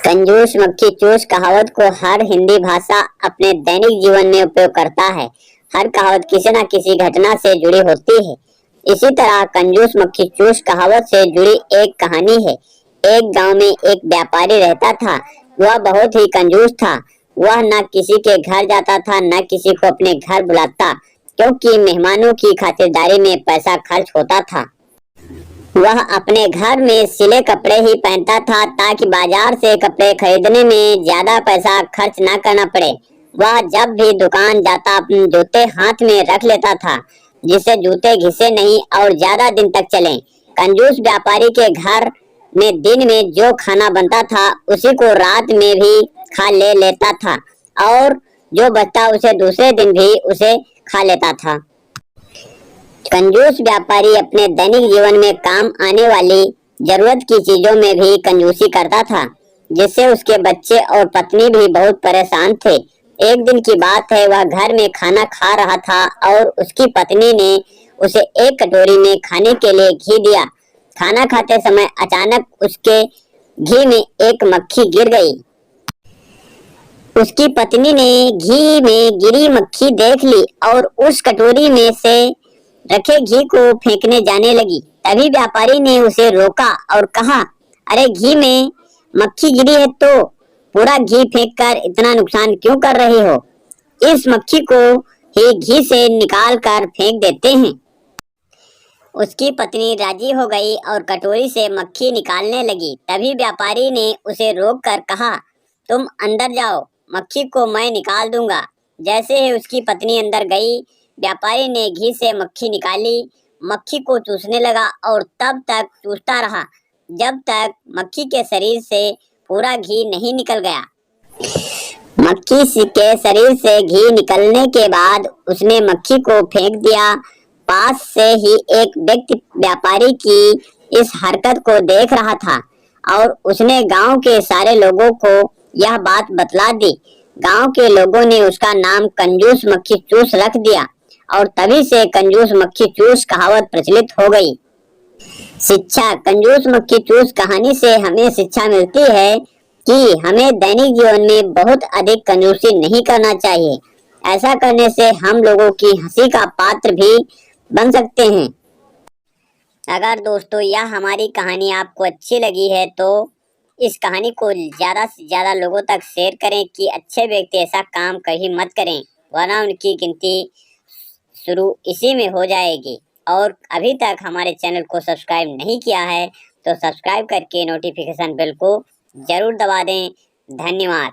कंजूस मक्खी चूस कहावत को हर हिंदी भाषा अपने दैनिक जीवन में उपयोग करता है। हर कहावत किसी न किसी घटना से जुड़ी होती है। इसी तरह कंजूस मक्खी चूस कहावत से जुड़ी एक कहानी है। एक गांव में एक व्यापारी रहता था। वह बहुत ही कंजूस था। वह न किसी के घर जाता था, न किसी को अपने घर बुलाता, क्योंकि मेहमानों की खातिरदारी में पैसा खर्च होता था। वह अपने घर में सिले कपड़े ही पहनता था, ताकि बाजार से कपड़े खरीदने में ज्यादा पैसा खर्च न करना पड़े। वह जब भी दुकान जाता अपने जूते हाथ में रख लेता था, जिससे जूते घिसे नहीं और ज्यादा दिन तक चले। कंजूस व्यापारी के घर में दिन में जो खाना बनता था, उसी को रात में भी खा लेता था, और जो बचता उसे दूसरे दिन भी उसे खा लेता था। कंजूस व्यापारी अपने दैनिक जीवन में काम आने वाली जरूरत की चीजों में भी कंजूसी करता था, जिससे उसके बच्चे और पत्नी भी बहुत परेशान थे। एक दिन की बात है, वह घर में खाना खा रहा था और उसकी पत्नी ने उसे एक कटोरी में खाने के लिए घी दिया। खाना खाते समय अचानक उसके घी में एक मक्खी गिर गई। उसकी पत्नी ने घी में गिरी मक्खी देख ली और उस कटोरी में से रखे घी को फेंकने जाने लगी। तभी व्यापारी ने उसे रोका और कहा, अरे, घी में मक्खी गिरी है तो पूरा घी फेंककर इतना नुकसान क्यों कर रही हो? इस मक्खी को ही घी से निकाल कर फेंक देते हैं। उसकी पत्नी राजी हो गई और कटोरी से मक्खी निकालने लगी। तभी व्यापारी ने उसे रोककर कहा, तुम अंदर जाओ, मक्खी को मैं निकाल दूंगा। जैसे ही उसकी पत्नी अंदर गई, व्यापारी ने घी से मक्खी निकाली, मक्खी को चूसने लगा और तब तक चूसता रहा जब तक मक्खी के शरीर से पूरा घी नहीं निकल गया। मक्खी के शरीर से घी निकलने के बाद उसने मक्खी को फेंक दिया। पास से ही एक व्यक्ति व्यापारी की इस हरकत को देख रहा था और उसने गांव के सारे लोगों को यह बात बतला दी। गांव के लोगों ने उसका नाम कंजूस मक्खी चूस रख दिया और तभी से कंजूस मक्खी चूस कहावत प्रचलित हो गई। शिक्षा। कंजूस मक्खी चूस कहानी से हमें शिक्षा मिलती है कि हमें दैनिक जीवन में बहुत अधिक कंजूसी नहीं करना चाहिए। ऐसा करने से हम लोगों की हंसी का पात्र भी बन सकते हैं। अगर दोस्तों यह हमारी कहानी आपको अच्छी लगी है तो इस कहानी को ज्यादा से ज्यादा लोगों तक शेयर करें कि अच्छे व्यक्ति ऐसा काम कभी मत करें, वरना उनकी गिनती शुरू इसी में हो जाएगी। और अभी तक हमारे चैनल को सब्सक्राइब नहीं किया है तो सब्सक्राइब करके नोटिफिकेशन बेल को जरूर दबा दें। धन्यवाद।